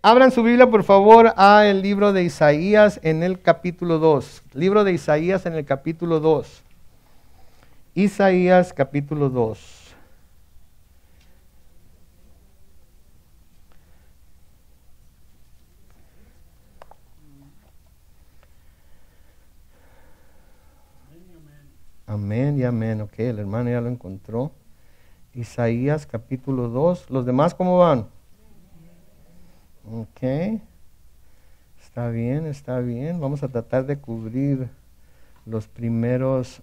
Abran su Biblia, por favor, a el libro de Isaías en el capítulo 2. Libro de Isaías en el capítulo 2. Isaías capítulo 2. Amén y amén. Ok, el hermano ya lo encontró. Isaías capítulo 2. ¿Los demás cómo van? Ok. Está bien, está bien. Vamos a tratar de cubrir los primeros,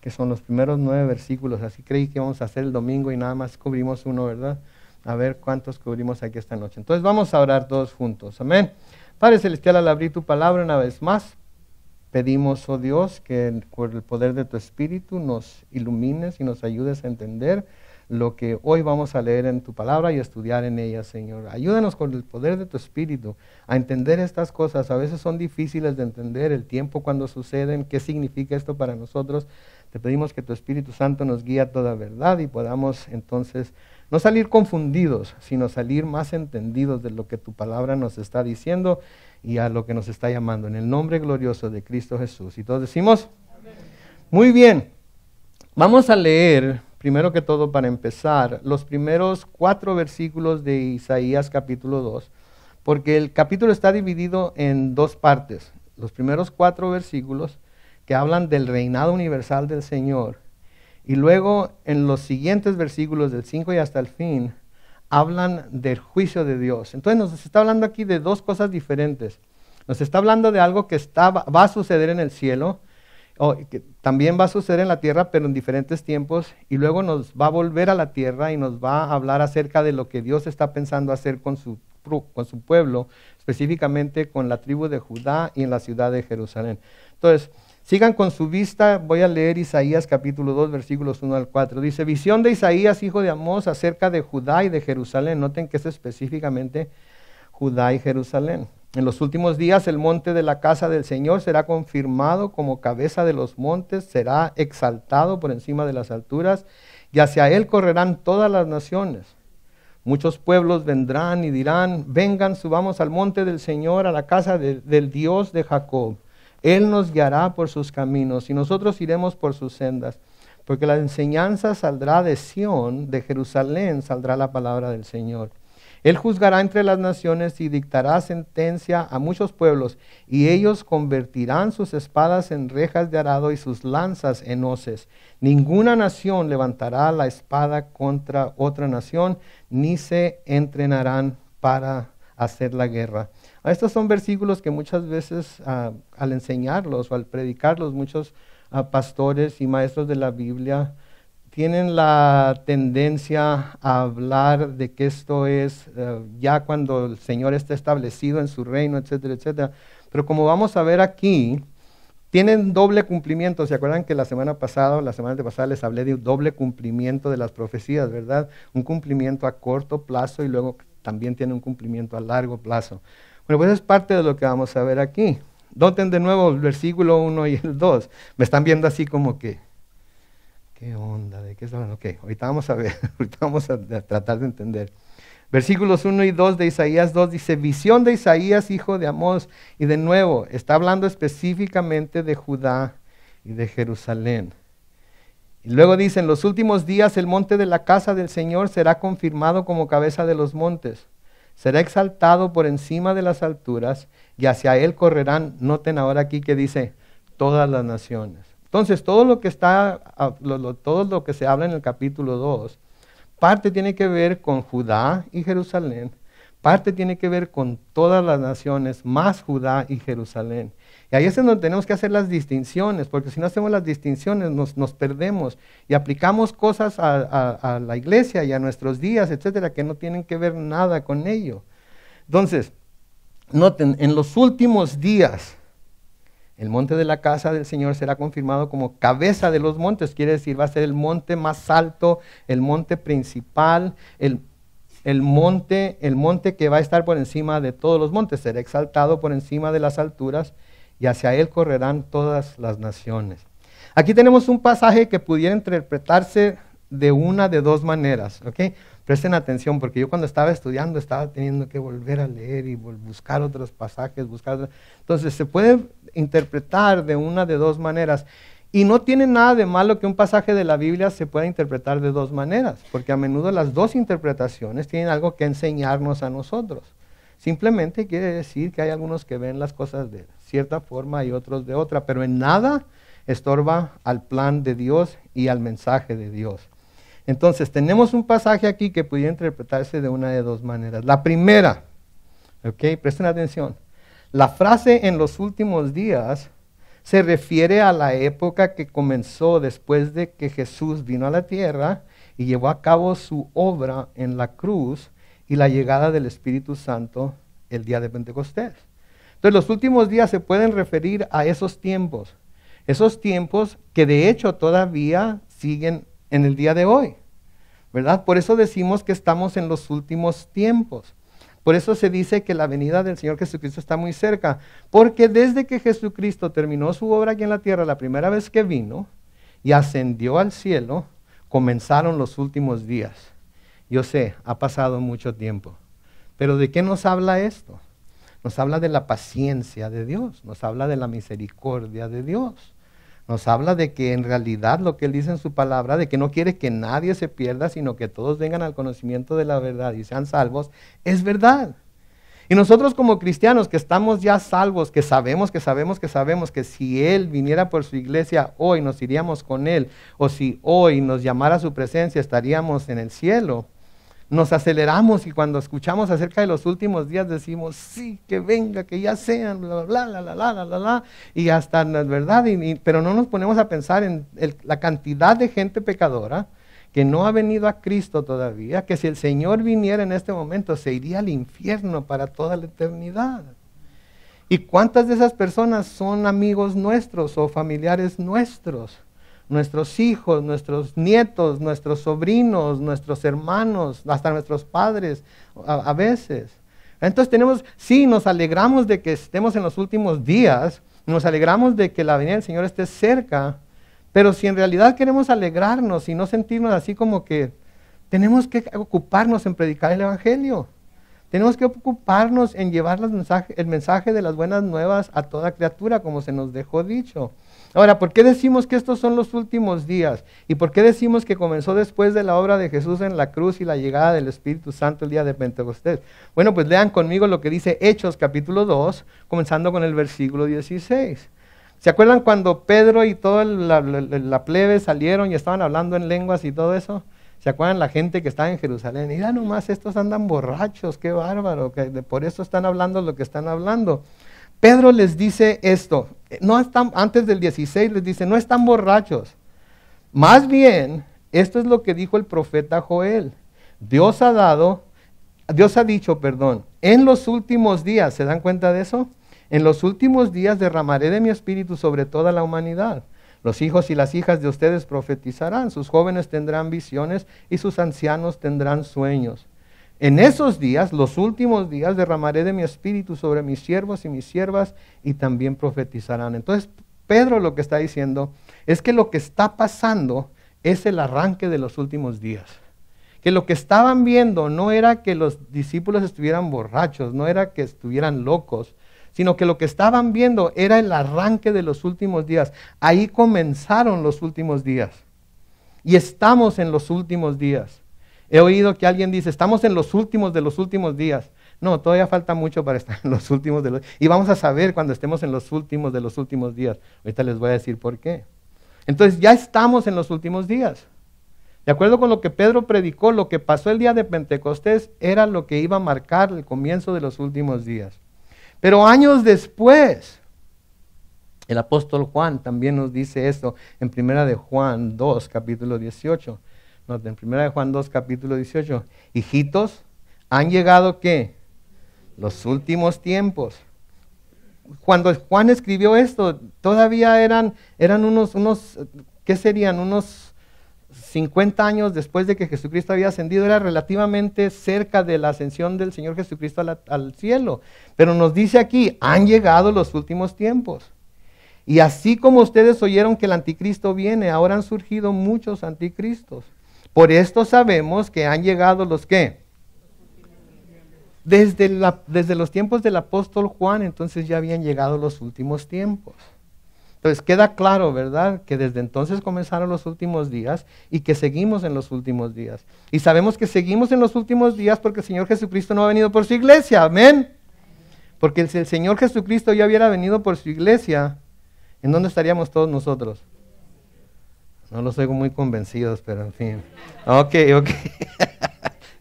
que son los primeros 9 versículos. Así creí que íbamos a hacer el domingo y nada más cubrimos uno, ¿verdad? A ver cuántos cubrimos aquí esta noche. Entonces vamos a orar todos juntos. Amén. Padre Celestial, al abrir tu palabra una vez más, pedimos, oh Dios, que por el poder de tu Espíritu nos ilumines y nos ayudes a entender lo que hoy vamos a leer en tu palabra y estudiar en ella, Señor. Ayúdanos con el poder de tu Espíritu a entender estas cosas. A veces son difíciles de entender el tiempo cuando suceden, qué significa esto para nosotros. Te pedimos que tu Espíritu Santo nos guíe a toda verdad y podamos entonces no salir confundidos, sino salir más entendidos de lo que tu palabra nos está diciendo y a lo que nos está llamando. En el nombre glorioso de Cristo Jesús. Y todos decimos, amén. Muy bien, vamos a leer, primero que todo para empezar, los primeros 4 versículos de Isaías capítulo 2, porque el capítulo está dividido en 2 partes. Los primeros 4 versículos que hablan del reinado universal del Señor, y luego en los siguientes versículos del 5 y hasta el fin, hablan del juicio de Dios. Entonces nos está hablando aquí de 2 cosas diferentes. Nos está hablando de algo que va a suceder en el cielo, o que también va a suceder en la tierra, pero en diferentes tiempos, y luego nos va a volver a la tierra y nos va a hablar acerca de lo que Dios está pensando hacer con su pueblo, específicamente con la tribu de Judá y en la ciudad de Jerusalén. Entonces, sigan con su vista, voy a leer Isaías capítulo 2, versículos 1 al 4. Dice, visión de Isaías, hijo de Amós, acerca de Judá y de Jerusalén. Noten que es específicamente Judá y Jerusalén. En los últimos días el monte de la casa del Señor será confirmado como cabeza de los montes, será exaltado por encima de las alturas, y hacia él correrán todas las naciones. Muchos pueblos vendrán y dirán, vengan, subamos al monte del Señor, a la casa del Dios de Jacob. Él nos guiará por sus caminos y nosotros iremos por sus sendas. Porque la enseñanza saldrá de Sión, de Jerusalén saldrá la palabra del Señor. Él juzgará entre las naciones y dictará sentencia a muchos pueblos, y ellos convertirán sus espadas en rejas de arado y sus lanzas en hoces. Ninguna nación levantará la espada contra otra nación, ni se entrenarán para hacer la guerra. Estos son versículos que muchas veces al enseñarlos o al predicarlos, muchos pastores y maestros de la Biblia tienen la tendencia a hablar de que esto es ya cuando el Señor está establecido en su reino, etcétera, etcétera. Pero como vamos a ver aquí, tienen doble cumplimiento. ¿Se acuerdan que la semana pasada les hablé de un doble cumplimiento de las profecías, verdad? Un cumplimiento a corto plazo y luego también tiene un cumplimiento a largo plazo. Bueno, pues es parte de lo que vamos a ver aquí. Noten de nuevo el versículo 1 y el 2. Me están viendo así como que, ¿qué onda? ¿De qué está hablando? Ok, ahorita vamos a ver, ahorita vamos a tratar de entender. Versículos 1 y 2 de Isaías 2 dice, visión de Isaías, hijo de Amós. Y de nuevo, está hablando específicamente de Judá y de Jerusalén. Y luego dice, en los últimos días el monte de la casa del Señor será confirmado como cabeza de los montes. Será exaltado por encima de las alturas y hacia él correrán, noten ahora aquí que dice, todas las naciones. Entonces, todo lo que se habla en el capítulo 2, parte tiene que ver con Judá y Jerusalén, parte tiene que ver con todas las naciones, más Judá y Jerusalén. Y ahí es donde tenemos que hacer las distinciones, porque si no hacemos las distinciones nos perdemos y aplicamos cosas a la iglesia y a nuestros días, etcétera, que no tienen que ver nada con ello. Entonces, noten, en los últimos días, el monte de la casa del Señor será confirmado como cabeza de los montes, quiere decir, va a ser el monte más alto, el monte principal, el monte que va a estar por encima de todos los montes, será exaltado por encima de las alturas, y hacia él correrán todas las naciones. Aquí tenemos un pasaje que pudiera interpretarse de 2 maneras, ¿ok? Presten atención, porque yo cuando estaba estudiando estaba teniendo que volver a leer y buscar otros pasajes, Entonces se puede interpretar de una de dos maneras. Y no tiene nada de malo que un pasaje de la Biblia se pueda interpretar de dos maneras, porque a menudo las dos interpretaciones tienen algo que enseñarnos a nosotros. Simplemente quiere decir que hay algunos que ven las cosas de cierta forma y otros de otra, pero en nada estorba al plan de Dios y al mensaje de Dios. Entonces, tenemos un pasaje aquí que pudiera interpretarse de una de dos maneras. La primera, presten atención, la frase en los últimos días se refiere a la época que comenzó después de que Jesús vino a la tierra y llevó a cabo su obra en la cruz y la llegada del Espíritu Santo el día de Pentecostés. Entonces, los últimos días se pueden referir a esos tiempos que de hecho todavía siguen en el día de hoy, ¿verdad? Por eso decimos que estamos en los últimos tiempos. Por eso se dice que la venida del Señor Jesucristo está muy cerca, porque desde que Jesucristo terminó su obra aquí en la tierra, la primera vez que vino y ascendió al cielo, comenzaron los últimos días. Yo sé, ha pasado mucho tiempo, pero ¿de qué nos habla esto? Nos habla de la paciencia de Dios, nos habla de la misericordia de Dios. Nos habla de que en realidad lo que Él dice en su palabra, de que no quiere que nadie se pierda, sino que todos vengan al conocimiento de la verdad y sean salvos, es verdad. Y nosotros como cristianos que estamos ya salvos, que sabemos que si Él viniera por su iglesia hoy nos iríamos con Él, o si hoy nos llamara a su presencia estaríamos en el cielo, nos aceleramos y cuando escuchamos acerca de los últimos días decimos, sí, que venga, que ya sean, bla, bla, bla, bla, bla, bla, bla, y hasta, ¿verdad? Pero no nos ponemos a pensar en la cantidad de gente pecadora que no ha venido a Cristo todavía, que si el Señor viniera en este momento se iría al infierno para toda la eternidad. ¿Y cuántas de esas personas son amigos nuestros o familiares nuestros? Nuestros hijos, nuestros nietos, nuestros sobrinos, nuestros hermanos, hasta nuestros padres a veces. Entonces nos alegramos de que estemos en los últimos días, nos alegramos de que la venida del Señor esté cerca, pero si en realidad queremos alegrarnos y no sentirnos así como que tenemos que ocuparnos en predicar el Evangelio, tenemos que ocuparnos en llevar el mensaje de las buenas nuevas a toda criatura, como se nos dejó dicho. Ahora, ¿por qué decimos que estos son los últimos días? ¿Y por qué decimos que comenzó después de la obra de Jesús en la cruz y la llegada del Espíritu Santo el día de Pentecostés? Bueno, pues lean conmigo lo que dice Hechos capítulo 2, comenzando con el versículo 16. ¿Se acuerdan cuando Pedro y toda la plebe salieron y estaban hablando en lenguas y todo eso? ¿Se acuerdan la gente que estaba en Jerusalén? Mira nomás, estos andan borrachos, qué bárbaro, que por eso están hablando lo que están hablando. Pedro les dice esto, antes del 16 les dice, no están borrachos. Más bien, esto es lo que dijo el profeta Joel. Dios ha dicho, en los últimos días, ¿se dan cuenta de eso? En los últimos días derramaré de mi espíritu sobre toda la humanidad. Los hijos y las hijas de ustedes profetizarán, sus jóvenes tendrán visiones y sus ancianos tendrán sueños. En esos días, los últimos días, derramaré de mi espíritu sobre mis siervos y mis siervas y también profetizarán. Entonces, Pedro lo que está diciendo es que lo que está pasando es el arranque de los últimos días. Que lo que estaban viendo no era que los discípulos estuvieran borrachos, no era que estuvieran locos, sino que lo que estaban viendo era el arranque de los últimos días. Ahí comenzaron los últimos días. Y estamos en los últimos días. He oído que alguien dice, estamos en los últimos de los últimos días. No, todavía falta mucho para estar en los últimos de los días. Y vamos a saber cuando estemos en los últimos de los últimos días. Ahorita les voy a decir por qué. Entonces ya estamos en los últimos días. De acuerdo con lo que Pedro predicó, lo que pasó el día de Pentecostés era lo que iba a marcar el comienzo de los últimos días. Pero años después, el apóstol Juan también nos dice esto en 1 de Juan 2, capítulo 18. En 1 de Juan 2, capítulo 18. Hijitos, han llegado ¿qué? Los últimos tiempos. Cuando Juan escribió esto, todavía eran unos, ¿qué serían? Unos 50 años después de que Jesucristo había ascendido. Era relativamente cerca de la ascensión del Señor Jesucristo al cielo. Pero nos dice aquí, han llegado los últimos tiempos. Y así como ustedes oyeron que el anticristo viene, ahora han surgido muchos anticristos. Por esto sabemos que han llegado los ¿qué? Desde los tiempos del apóstol Juan, entonces ya habían llegado los últimos tiempos. Entonces queda claro, ¿verdad? Que desde entonces comenzaron los últimos días y que seguimos en los últimos días. Y sabemos que seguimos en los últimos días porque el Señor Jesucristo no ha venido por su iglesia, amén. Porque si el Señor Jesucristo ya hubiera venido por su iglesia, ¿en dónde estaríamos todos nosotros? No los oigo muy convencidos, pero en fin. Ok.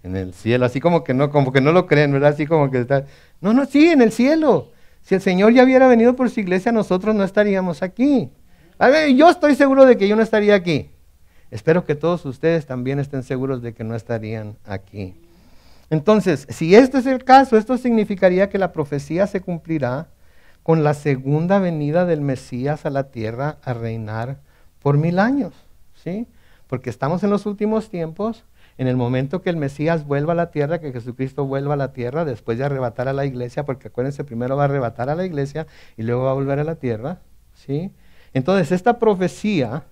En el cielo, así como que no lo creen, ¿verdad? Así como que está. No, sí, en el cielo. Si el Señor ya hubiera venido por su iglesia, nosotros no estaríamos aquí. A ver, yo estoy seguro de que yo no estaría aquí. Espero que todos ustedes también estén seguros de que no estarían aquí. Entonces, si este es el caso, esto significaría que la profecía se cumplirá con la segunda venida del Mesías a la tierra a reinar por 1000 años, ¿sí? Porque estamos en los últimos tiempos. En el momento que el Mesías vuelva a la tierra, que Jesucristo vuelva a la tierra, después de arrebatar a la iglesia, porque acuérdense, primero va a arrebatar a la iglesia y luego va a volver a la tierra, ¿sí? Entonces, esta profecía,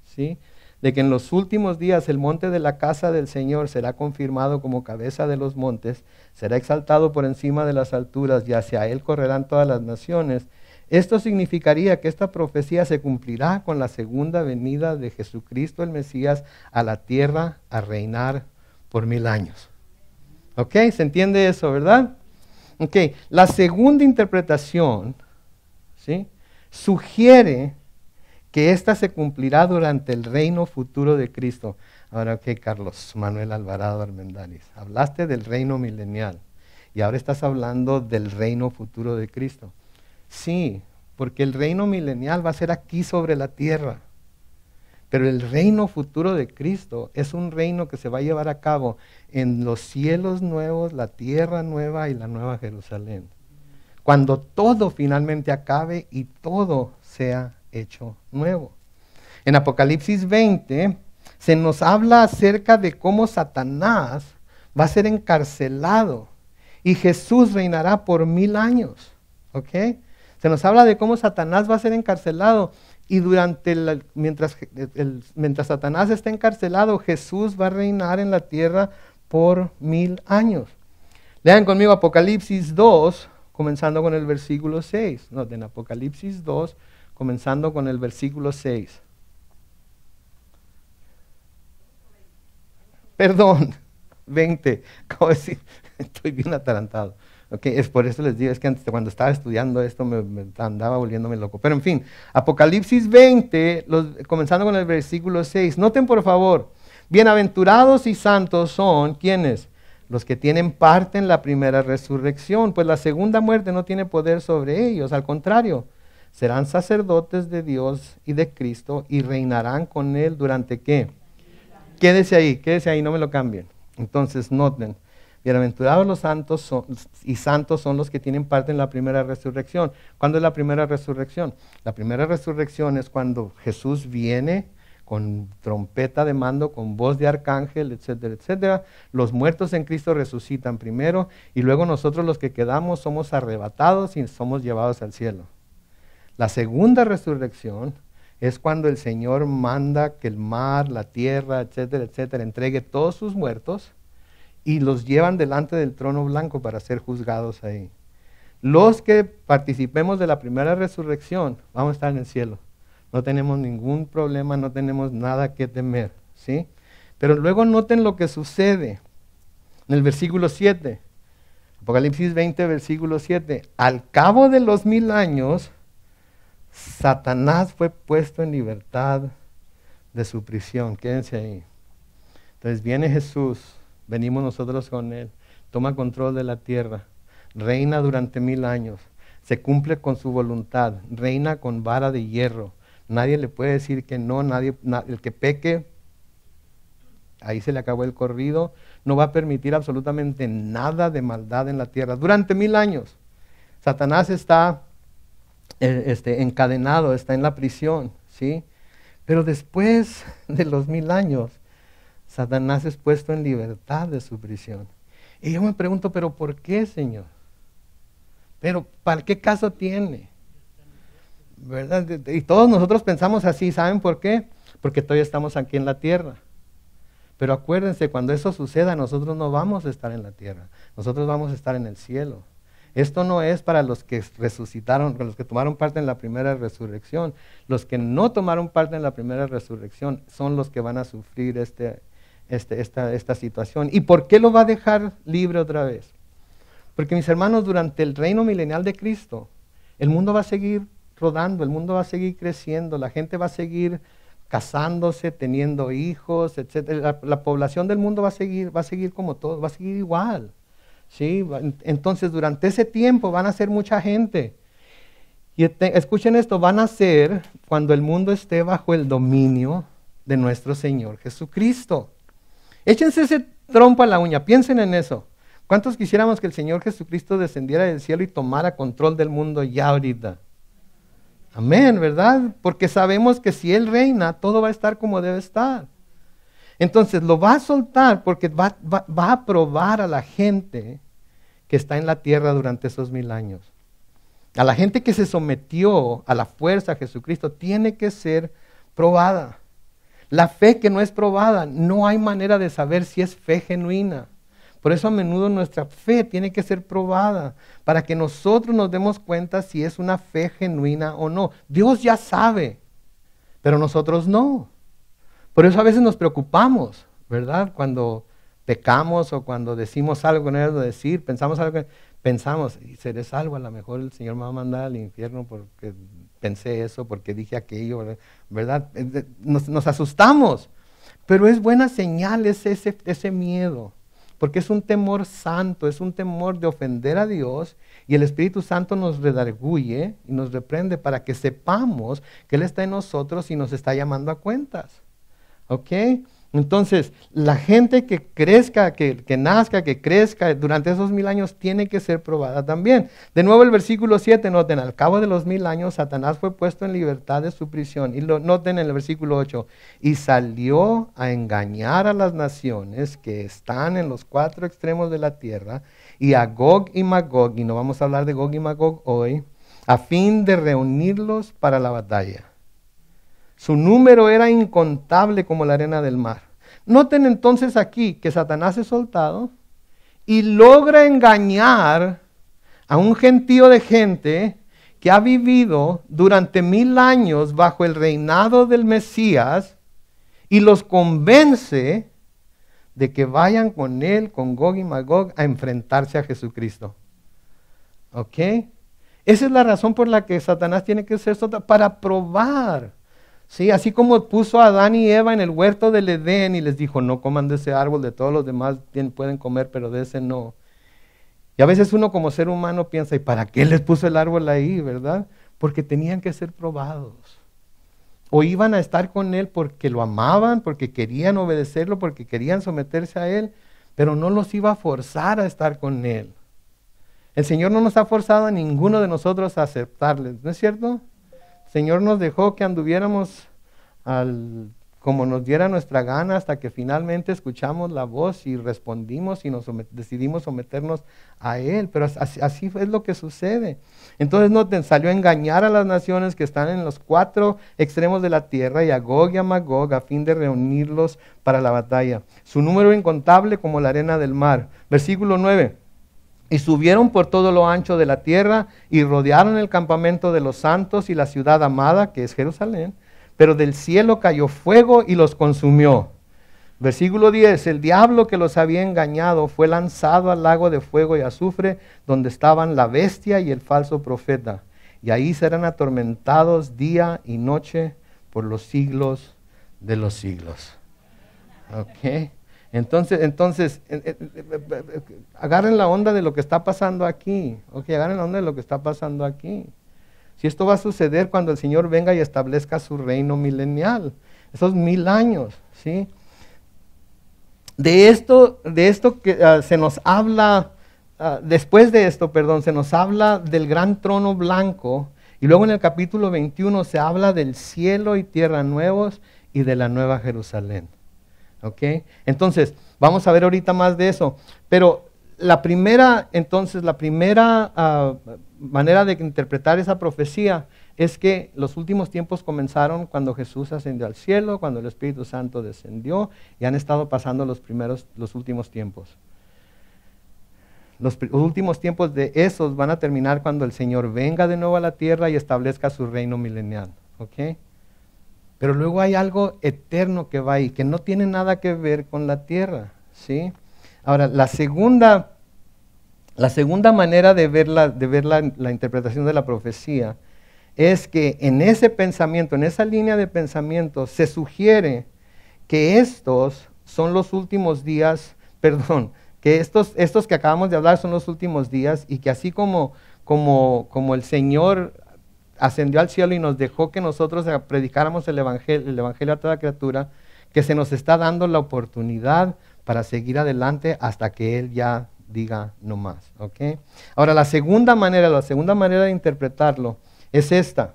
¿sí?, de que en los últimos días el monte de la casa del Señor será confirmado como cabeza de los montes, será exaltado por encima de las alturas y hacia él correrán todas las naciones. Esto significaría que esta profecía se cumplirá con la segunda venida de Jesucristo el Mesías a la tierra a reinar por 1000 años. ¿Ok? ¿Se entiende eso, verdad? Ok, la segunda interpretación, ¿sí?, sugiere que esta se cumplirá durante el reino futuro de Cristo. Ahora, ok, Carlos Manuel Alvarado Armendáriz, hablaste del reino milenial y ahora estás hablando del reino futuro de Cristo. Sí, porque el reino milenial va a ser aquí sobre la tierra, pero el reino futuro de Cristo es un reino que se va a llevar a cabo en los cielos nuevos, la tierra nueva y la nueva Jerusalén. Cuando todo finalmente acabe y todo sea hecho nuevo. En Apocalipsis 20 se nos habla acerca de cómo Satanás va a ser encarcelado y Jesús reinará por 1000 años. ¿Ok? Se nos habla de cómo Satanás va a ser encarcelado y mientras Satanás está encarcelado, Jesús va a reinar en la tierra por 1000 años. Lean conmigo Apocalipsis 2, comenzando con el versículo 6. Noten, Apocalipsis 2, comenzando con el versículo 6. Perdón, 20. ¿Cómo decir? Estoy bien atarantado. Okay, es por eso les digo, es que antes, cuando estaba estudiando esto me andaba volviéndome loco. Pero en fin, Apocalipsis 20, comenzando con el versículo 6. Noten por favor, bienaventurados y santos son, ¿quiénes? Los que tienen parte en la primera resurrección, pues la segunda muerte no tiene poder sobre ellos, al contrario, serán sacerdotes de Dios y de Cristo y reinarán con Él durante ¿qué? Quédese ahí, no me lo cambien. Entonces, noten, bienaventurados los santos y santos son los que tienen parte en la primera resurrección. ¿Cuándo es la primera resurrección? La primera resurrección es cuando Jesús viene con trompeta de mando, con voz de arcángel, etcétera, etcétera. Los muertos en Cristo resucitan primero y luego nosotros los que quedamos somos arrebatados y somos llevados al cielo. La segunda resurrección es cuando el Señor manda que el mar, la tierra, etcétera, etcétera, entregue todos sus muertos y los llevan delante del trono blanco para ser juzgados ahí. Los que participemos de la primera resurrección vamos a estar en el cielo. No tenemos ningún problema, no tenemos nada que temer, ¿sí? Pero luego noten lo que sucede en el versículo 7. Apocalipsis 20, versículo 7. Al cabo de los 1000 años, Satanás fue puesto en libertad de su prisión. Quédense ahí. Entonces viene Jesús, venimos nosotros con Él, toma control de la tierra, reina durante 1000 años, se cumple con su voluntad, reina con vara de hierro. Nadie le puede decir que no, el que peque, ahí se le acabó el corrido, no va a permitir absolutamente nada de maldad en la tierra. Durante 1000 años, Satanás está encadenado, está en la prisión, ¿sí? Pero después de los 1000 años, Satanás es puesto en libertad de su prisión. Y yo me pregunto, ¿pero por qué, Señor? ¿Pero para qué caso tiene? ¿Verdad? Y todos nosotros pensamos así, ¿saben por qué? Porque todavía estamos aquí en la tierra. Pero acuérdense, cuando eso suceda, nosotros no vamos a estar en la tierra, nosotros vamos a estar en el cielo. Esto no es para los que resucitaron, para los que tomaron parte en la primera resurrección. Los que no tomaron parte en la primera resurrección son los que van a sufrir esta situación. ¿Y por qué lo va a dejar libre otra vez? Porque, mis hermanos, durante el reino milenial de Cristo, el mundo va a seguir rodando, el mundo va a seguir creciendo, la gente va a seguir casándose, teniendo hijos, etc. La población del mundo va a seguir como todo, va a seguir igual. ¿Sí? Entonces, durante ese tiempo van a ser mucha gente. Y escuchen esto, van a ser cuando el mundo esté bajo el dominio de nuestro Señor Jesucristo. Échense ese trompo a la uña, piensen en eso. ¿Cuántos quisiéramos que el Señor Jesucristo descendiera del cielo y tomara control del mundo ya ahorita? Amén, ¿verdad? Porque sabemos que si Él reina, todo va a estar como debe estar. Entonces lo va a soltar porque va a probar a la gente que está en la tierra durante esos 1000 años. A la gente que se sometió a la fuerza a Jesucristo tiene que ser probada. La fe que no es probada, no hay manera de saber si es fe genuina. Por eso a menudo nuestra fe tiene que ser probada para que nosotros nos demos cuenta si es una fe genuina o no. Dios ya sabe, pero nosotros no. Por eso a veces nos preocupamos, ¿verdad? Cuando pecamos o cuando decimos algo que no debemos decir, pensamos, y seré salvo, a lo mejor el Señor me va a mandar al infierno porque pensé eso, porque dije aquello, ¿verdad? Nos asustamos, pero es buena señal ese miedo, porque es un temor santo, es un temor de ofender a Dios, y el Espíritu Santo nos redarguye y nos reprende para que sepamos que Él está en nosotros y nos está llamando a cuentas. ¿Ok? Entonces, la gente que crezca, que nazca, que crezca durante esos 1000 años tiene que ser probada también. De nuevo el versículo 7, noten, al cabo de los 1000 años Satanás fue puesto en libertad de su prisión. Y noten en el versículo 8, y salió a engañar a las naciones que están en los 4 extremos de la tierra, y a Gog y Magog, y no vamos a hablar de Gog y Magog hoy, a fin de reunirlos para la batalla. Su número era incontable como la arena del mar. Noten entonces aquí que Satanás es soltado y logra engañar a un gentío de gente que ha vivido durante 1000 años bajo el reinado del Mesías y los convence de que vayan con él, con Gog y Magog, a enfrentarse a Jesucristo. ¿Ok? Esa es la razón por la que Satanás tiene que ser soltado, para probar. Sí, así como puso a Adán y Eva en el huerto del Edén y les dijo, no coman de ese árbol, de todos los demás pueden comer, pero de ese no. Y a veces uno como ser humano piensa, ¿y para qué les puso el árbol ahí, verdad? Porque tenían que ser probados. O iban a estar con Él porque lo amaban, porque querían obedecerlo, porque querían someterse a Él, pero no los iba a forzar a estar con Él. El Señor no nos ha forzado a ninguno de nosotros a aceptarle, ¿no es cierto? El Señor nos dejó que anduviéramos como nos diera nuestra gana hasta que finalmente escuchamos la voz y respondimos y decidimos someternos a Él. Pero así es lo que sucede. Entonces noten, salió a engañar a las naciones que están en los 4 extremos de la tierra y a Gog y a Magog a fin de reunirlos para la batalla. Su número incontable como la arena del mar. Versículo 9. Y subieron por todo lo ancho de la tierra y rodearon el campamento de los santos y la ciudad amada, que es Jerusalén, pero del cielo cayó fuego y los consumió. Versículo 10, el diablo que los había engañado fue lanzado al lago de fuego y azufre, donde estaban la bestia y el falso profeta, y ahí serán atormentados día y noche por los siglos de los siglos. ¿Ok? Entonces, agarren la onda de lo que está pasando aquí. Ok, agarren la onda de lo que está pasando aquí. Si esto va a suceder cuando el Señor venga y establezca su reino milenial, esos 1000 años, ¿sí? De esto que se nos habla, después de esto, se nos habla del gran trono blanco, y luego en el capítulo 21 se habla del cielo y tierra nuevos y de la nueva Jerusalén. ¿Ok? Entonces, vamos a ver ahorita más de eso. Pero la primera manera de interpretar esa profecía es que los últimos tiempos comenzaron cuando Jesús ascendió al cielo, cuando el Espíritu Santo descendió, y han estado pasando los últimos tiempos. Los últimos tiempos de esos van a terminar cuando el Señor venga de nuevo a la tierra y establezca su reino milenial. ¿Ok? Pero luego hay algo eterno que va ahí, que no tiene nada que ver con la tierra. ¿Sí? Ahora, la segunda manera de ver la interpretación de la profecía es que en ese pensamiento, en esa línea de pensamiento, se sugiere que estos son los últimos días, que estos que acabamos de hablar son los últimos días, y que así como el Señor ascendió al cielo y nos dejó que nosotros predicáramos el evangelio a toda criatura, que se nos está dando la oportunidad para seguir adelante hasta que Él ya diga no más. ¿Okay? Ahora, la segunda manera de interpretarlo es esta,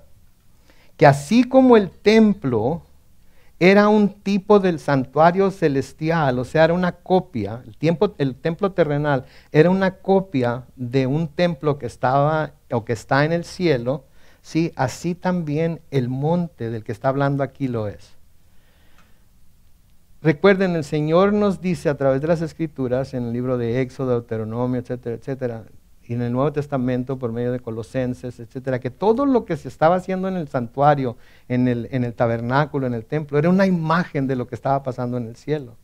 que así como el templo era un tipo del santuario celestial, o sea, era una copia, el templo terrenal era una copia de un templo que estaba o que está en el cielo, ¿sí? Así también el monte del que está hablando aquí lo es. Recuerden, el Señor nos dice a través de las Escrituras, en el libro de Éxodo, Deuteronomio, etcétera, etcétera, y en el Nuevo Testamento por medio de Colosenses, etcétera, que todo lo que se estaba haciendo en el santuario, en el tabernáculo, en el templo, era una imagen de lo que estaba pasando en el cielo.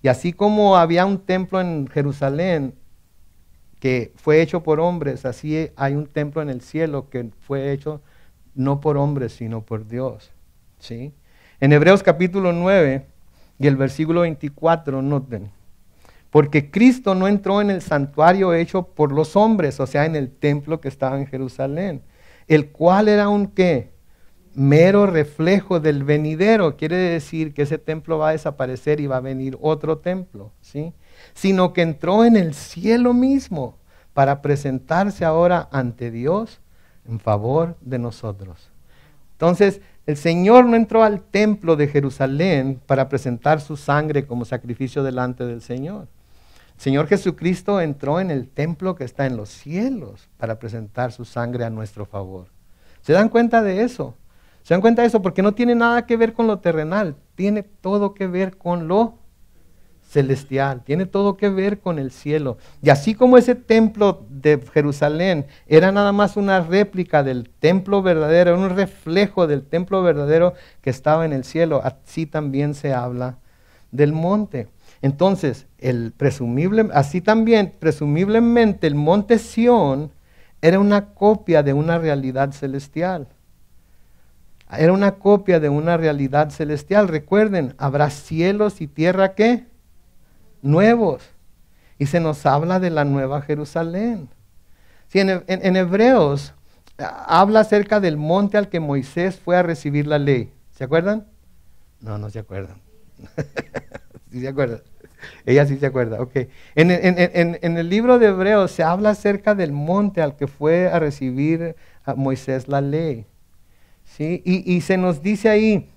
Y así como había un templo en Jerusalén que fue hecho por hombres, así hay un templo en el cielo que fue hecho no por hombres, sino por Dios. ¿Sí? En Hebreos capítulo 9 y el versículo 24, noten. Porque Cristo no entró en el santuario hecho por los hombres, o sea, en el templo que estaba en Jerusalén, el cual era un ¿qué? Mero reflejo del venidero. Quiere decir que ese templo va a desaparecer y va a venir otro templo, ¿sí? Sino que entró en el cielo mismo para presentarse ahora ante Dios en favor de nosotros. Entonces, el Señor no entró al templo de Jerusalén para presentar su sangre como sacrificio delante del Señor. El Señor Jesucristo entró en el templo que está en los cielos para presentar su sangre a nuestro favor. ¿Se dan cuenta de eso? ¿Se dan cuenta de eso? Porque no tiene nada que ver con lo terrenal, tiene todo que ver con lo celestial, tiene todo que ver con el cielo. Y así como ese templo de Jerusalén era nada más una réplica del templo verdadero, un reflejo del templo verdadero que estaba en el cielo, así también se habla del monte. Entonces, así también, presumiblemente, el monte Sión era una copia de una realidad celestial. Era una copia de una realidad celestial. Recuerden, habrá cielos y tierra, ¿qué? Nuevos. Y se nos habla de la nueva Jerusalén. Sí, en Hebreos habla acerca del monte al que Moisés fue a recibir la ley. ¿Se acuerdan? No se acuerdan. ¿Sí se acuerdan? Ella sí se acuerda, ok. En el libro de Hebreos se habla acerca del monte al que fue a recibir a Moisés la ley. ¿Sí? Y se nos dice ahí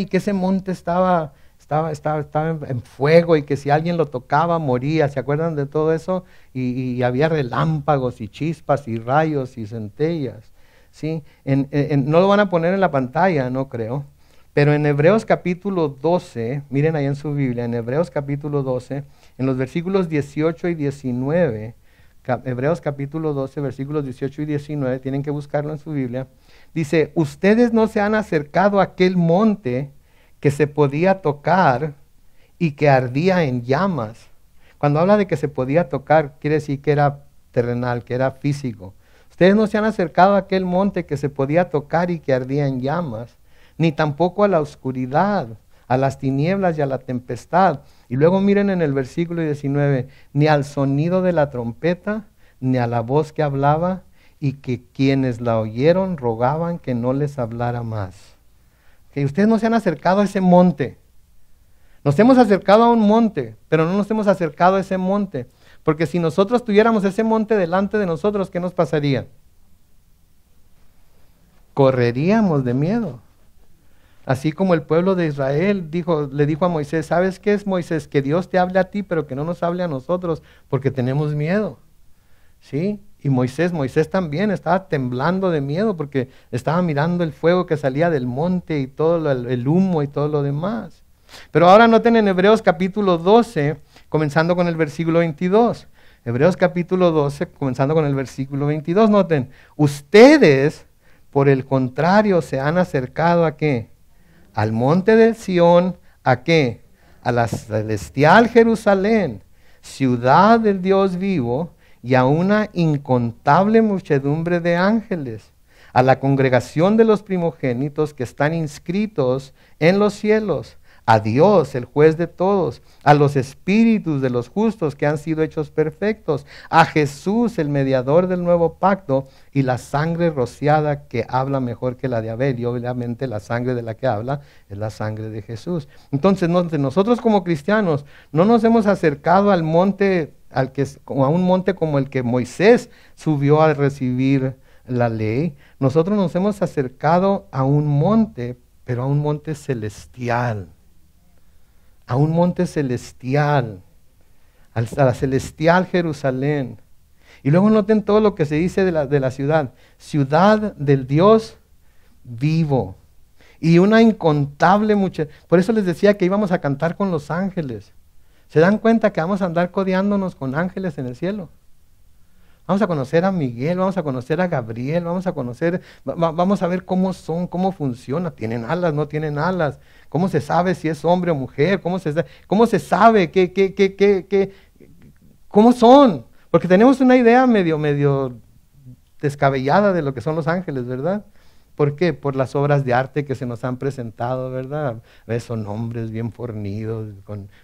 que ese monte estaba en fuego y que si alguien lo tocaba moría. ¿Se acuerdan de todo eso? Y había relámpagos y chispas y rayos y centellas. ¿Sí? No lo van a poner en la pantalla, no creo. Pero en Hebreos capítulo 12, miren ahí en su Biblia, en Hebreos capítulo 12, en los versículos 18 y 19, Hebreos capítulo 12, versículos 18 y 19, tienen que buscarlo en su Biblia, dice, ustedes no se han acercado a aquel monte que se podía tocar y que ardía en llamas. Cuando habla de que se podía tocar, quiere decir que era terrenal, que era físico. Ustedes no se han acercado a aquel monte que se podía tocar y que ardía en llamas, ni tampoco a la oscuridad, a las tinieblas y a la tempestad. Y luego miren en el versículo 19, ni al sonido de la trompeta, ni a la voz que hablaba, y que quienes la oyeron rogaban que no les hablara más. Que ustedes no se han acercado a ese monte. Nos hemos acercado a un monte, pero no nos hemos acercado a ese monte. Porque si nosotros tuviéramos ese monte delante de nosotros, ¿qué nos pasaría? Correríamos de miedo. Así como el pueblo de Israel le dijo a Moisés, ¿sabes qué es, Moisés? Que Dios te hable a ti, pero que no nos hable a nosotros, porque tenemos miedo. ¿Sí? Y Moisés también estaba temblando de miedo porque estaba mirando el fuego que salía del monte y todo el humo y todo lo demás. Pero ahora noten en Hebreos capítulo 12, comenzando con el versículo 22. Hebreos capítulo 12, comenzando con el versículo 22, noten, ustedes, por el contrario, se han acercado ¿a qué? Al monte del Sión, ¿a qué? A la celestial Jerusalén, ciudad del Dios vivo, y a una incontable muchedumbre de ángeles, a la congregación de los primogénitos que están inscritos en los cielos, a Dios, el juez de todos, a los espíritus de los justos que han sido hechos perfectos, a Jesús, el mediador del nuevo pacto, y la sangre rociada que habla mejor que la de Abel, y obviamente la sangre de la que habla es la sangre de Jesús. Entonces nosotros como cristianos no nos hemos acercado al monte, a un monte como el que Moisés subió a recibir la ley. Nosotros nos hemos acercado a un monte, pero a un monte celestial. A un monte celestial, a la celestial Jerusalén. Y luego noten todo lo que se dice de la ciudad. Ciudad del Dios vivo. Y una incontable mucha. Por eso les decía que íbamos a cantar con los ángeles. ¿Se dan cuenta que vamos a andar codeándonos con ángeles en el cielo? Vamos a conocer a Miguel, vamos a conocer a Gabriel, vamos a ver cómo son, cómo funciona. ¿Tienen alas? ¿No tienen alas? ¿Cómo se sabe si es hombre o mujer? ¿Cómo se sabe cómo son? Porque tenemos una idea medio descabellada de lo que son los ángeles, ¿verdad? ¿Por qué? Por las obras de arte que se nos han presentado, ¿verdad? Son hombres bien fornidos,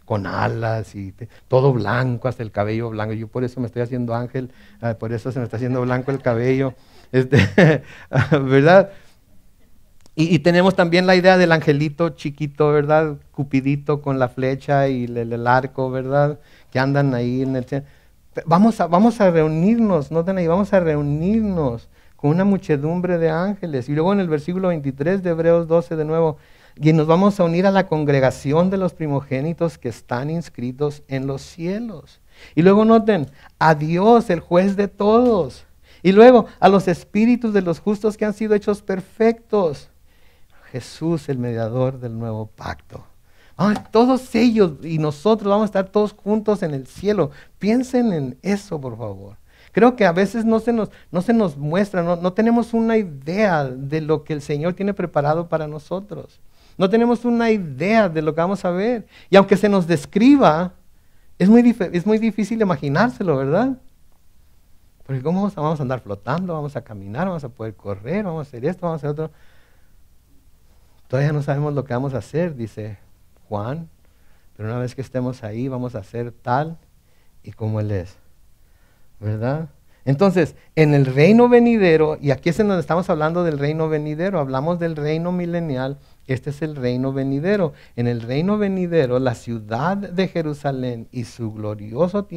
con alas y todo blanco, hasta el cabello blanco. Yo por eso me estoy haciendo ángel, por eso se me está haciendo blanco el cabello, ¿verdad? Y tenemos también la idea del angelito chiquito, ¿verdad? Cupidito con la flecha y el arco, ¿verdad? Que andan ahí en el cielo. Vamos a reunirnos, noten ahí, vamos a reunirnos con una muchedumbre de ángeles. Y luego en el versículo 23 de Hebreos 12 de nuevo, y nos vamos a unir a la congregación de los primogénitos que están inscritos en los cielos. Y luego noten, a Dios, el juez de todos. Y luego a los espíritus de los justos que han sido hechos perfectos. Jesús, el mediador del nuevo pacto. Todos ellos y nosotros vamos a estar todos juntos en el cielo. Piensen en eso, por favor. Creo que a veces no se nos muestra, no tenemos una idea de lo que el Señor tiene preparado para nosotros. No tenemos una idea de lo que vamos a ver. Y aunque se nos describa, es muy difícil imaginárselo, ¿verdad? Porque ¿cómo vamos a andar flotando? Vamos a caminar, vamos a poder correr, vamos a hacer esto, vamos a hacer otro. Todavía no sabemos lo que vamos a hacer, dice Juan, pero una vez que estemos ahí vamos a hacer tal y como Él es. ¿Verdad? Entonces, en el reino venidero, y aquí es en donde estamos hablando del reino venidero, hablamos del reino milenial, este es el reino venidero. En el reino venidero, la ciudad de Jerusalén y su glorioso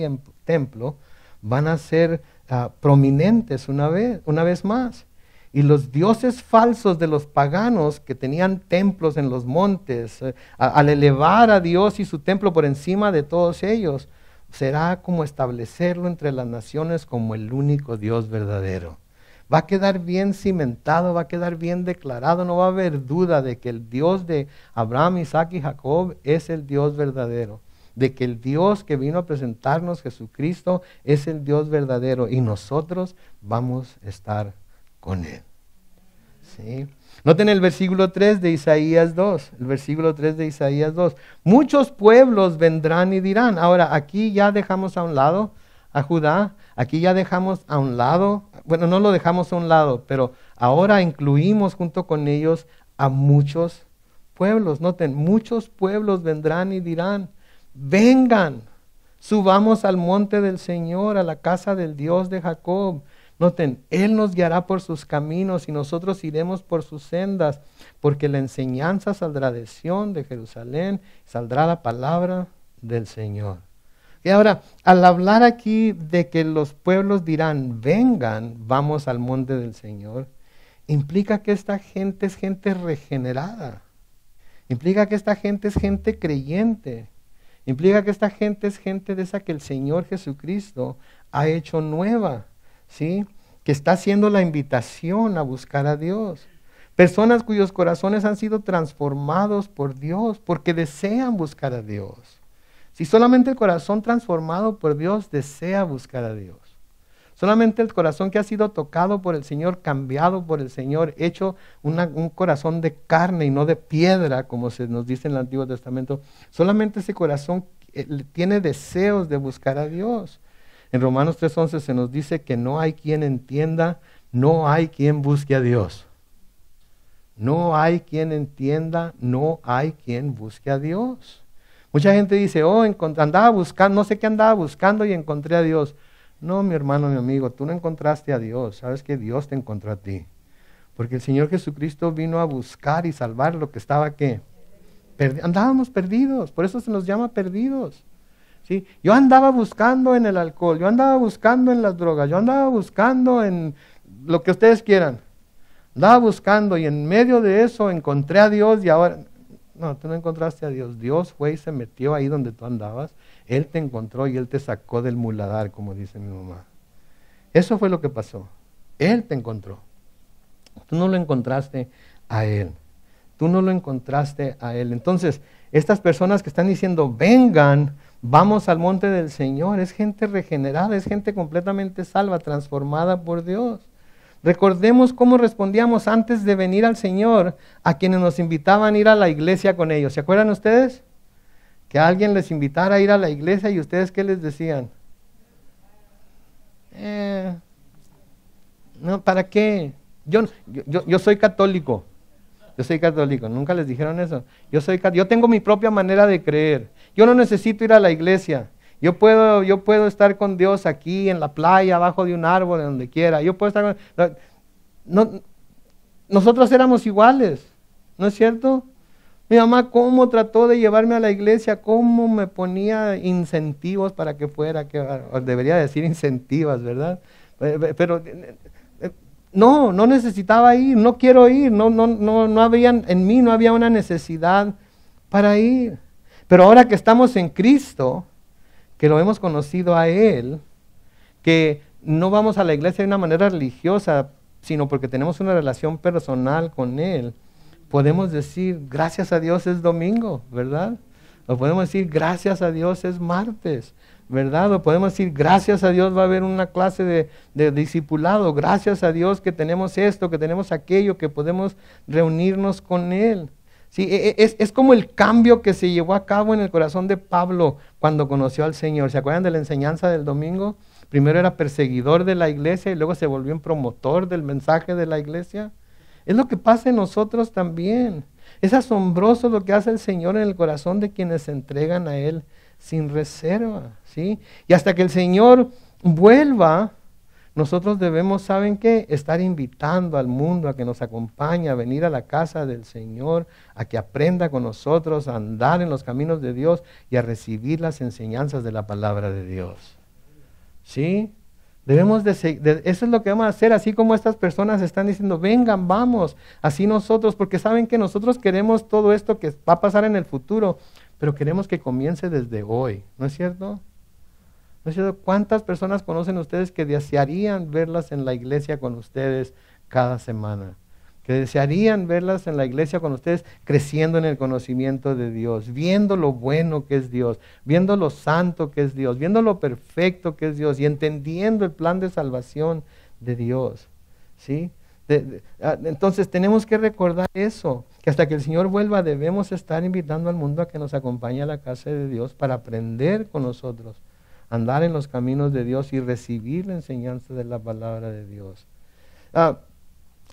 templo van a ser prominentes una vez más. Y los dioses falsos de los paganos que tenían templos en los montes, al elevar a Dios y su templo por encima de todos ellos, será como establecerlo entre las naciones como el único Dios verdadero. Va a quedar bien cimentado, va a quedar bien declarado, no va a haber duda de que el Dios de Abraham, Isaac y Jacob es el Dios verdadero. De que el Dios que vino a presentarnos, Jesucristo, es el Dios verdadero y nosotros vamos a estar con Él. ¿Sí? Noten el versículo 3 de Isaías 2, el versículo 3 de Isaías 2. Muchos pueblos vendrán y dirán. Ahora, aquí ya dejamos a un lado a Judá, aquí ya dejamos a un lado, bueno, no lo dejamos a un lado, pero ahora incluimos junto con ellos a muchos pueblos. Noten, muchos pueblos vendrán y dirán, vengan, subamos al monte del Señor, a la casa del Dios de Jacob. Noten, Él nos guiará por sus caminos y nosotros iremos por sus sendas, porque la enseñanza saldrá de Sión, de Jerusalén, saldrá la palabra del Señor. Y ahora, al hablar aquí de que los pueblos dirán, vengan, vamos al monte del Señor, implica que esta gente es gente regenerada, implica que esta gente es gente creyente, implica que esta gente es gente de esa que el Señor Jesucristo ha hecho nueva. ¿sí? Que está haciendo la invitación a buscar a Dios. Personas cuyos corazones han sido transformados por Dios porque desean buscar a Dios. Si solamente el corazón transformado por Dios desea buscar a Dios. Solamente el corazón que ha sido tocado por el Señor, cambiado por el Señor, hecho un corazón de carne y no de piedra, como se nos dice en el Antiguo Testamento. Solamente ese corazón tiene deseos de buscar a Dios. En Romanos 3:11 se nos dice que no hay quien entienda, no hay quien busque a Dios. No hay quien entienda, no hay quien busque a Dios. Mucha gente dice, andaba buscando, no sé qué andaba buscando y encontré a Dios. No, mi hermano, mi amigo, tú no encontraste a Dios, sabes que Dios te encontró a ti. Porque el Señor Jesucristo vino a buscar y salvar lo que estaba, ¿qué? Andábamos perdidos, por eso se nos llama perdidos. ¿Sí? Yo andaba buscando en el alcohol, yo andaba buscando en las drogas, yo andaba buscando en lo que ustedes quieran. Andaba buscando y en medio de eso encontré a Dios y ahora... No, tú no encontraste a Dios. Dios fue y se metió ahí donde tú andabas. Él te encontró y Él te sacó del muladar, como dice mi mamá. Eso fue lo que pasó. Él te encontró. Tú no lo encontraste a Él. Tú no lo encontraste a Él. Entonces, estas personas que están diciendo, vengan, vamos al monte del Señor, es gente regenerada, es gente completamente salva, transformada por Dios. Recordemos cómo respondíamos antes de venir al Señor a quienes nos invitaban a ir a la iglesia con ellos. ¿Se acuerdan ustedes? Que alguien les invitara a ir a la iglesia y ustedes ¿qué les decían? No, ¿para qué? Yo soy católico. Yo soy católico. ¿Nunca les dijeron eso? Yo tengo mi propia manera de creer. Yo no necesito ir a la iglesia. Yo puedo estar con Dios aquí en la playa, abajo de un árbol, donde quiera. Yo puedo estar con... nosotros éramos iguales, ¿no es cierto? Mi mamá cómo trató de llevarme a la iglesia, cómo me ponía incentivos para que fuera, debería decir incentivas, ¿verdad? Pero no necesitaba ir, no quiero ir, no había, en mí no había una necesidad para ir. Pero ahora que estamos en Cristo, que lo hemos conocido a Él, que no vamos a la iglesia de una manera religiosa, sino porque tenemos una relación personal con Él, podemos decir, gracias a Dios es domingo, ¿verdad? O podemos decir, gracias a Dios es martes, ¿verdad? O podemos decir, gracias a Dios va a haber una clase de discipulado, gracias a Dios que tenemos esto, que tenemos aquello, que podemos reunirnos con Él. Sí, es como el cambio que se llevó a cabo en el corazón de Pablo cuando conoció al Señor. ¿Se acuerdan de la enseñanza del domingo? Primero era perseguidor de la iglesia y luego se volvió un promotor del mensaje de la iglesia. Es lo que pasa en nosotros también. Es asombroso lo que hace el Señor en el corazón de quienes se entregan a Él sin reserva, ¿sí? Y hasta que el Señor vuelva, nosotros debemos, ¿saben qué? Estar invitando al mundo a que nos acompañe, a venir a la casa del Señor, a que aprenda con nosotros, a andar en los caminos de Dios y a recibir las enseñanzas de la palabra de Dios. ¿Sí? Debemos eso es lo que vamos a hacer, así como estas personas están diciendo, vengan, vamos, así nosotros, porque saben que nosotros queremos todo esto que va a pasar en el futuro, pero queremos que comience desde hoy, ¿no es cierto? ¿No es cierto? ¿Cuántas personas conocen ustedes que desearían verlas en la iglesia con ustedes cada semana? Que desearían verlas en la iglesia con ustedes creciendo en el conocimiento de Dios, viendo lo bueno que es Dios, viendo lo santo que es Dios, viendo lo perfecto que es Dios y entendiendo el plan de salvación de Dios. ¿Sí? Entonces tenemos que recordar eso, que hasta que el Señor vuelva debemos estar invitando al mundo a que nos acompañe a la casa de Dios para aprender con nosotros, andar en los caminos de Dios y recibir la enseñanza de la palabra de Dios.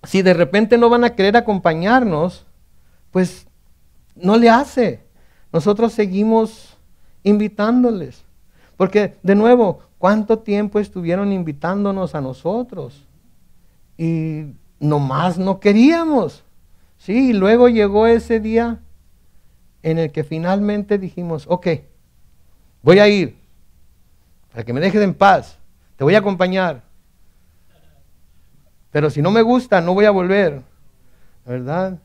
Si de repente no van a querer acompañarnos, pues no le hace. Nosotros seguimos invitándoles. Porque, de nuevo, ¿cuánto tiempo estuvieron invitándonos a nosotros? Y nomás no queríamos. Sí, y luego llegó ese día en el que finalmente dijimos, ok, voy a ir, para que me dejes en paz, te voy a acompañar. Pero si no me gusta, no voy a volver, ¿verdad?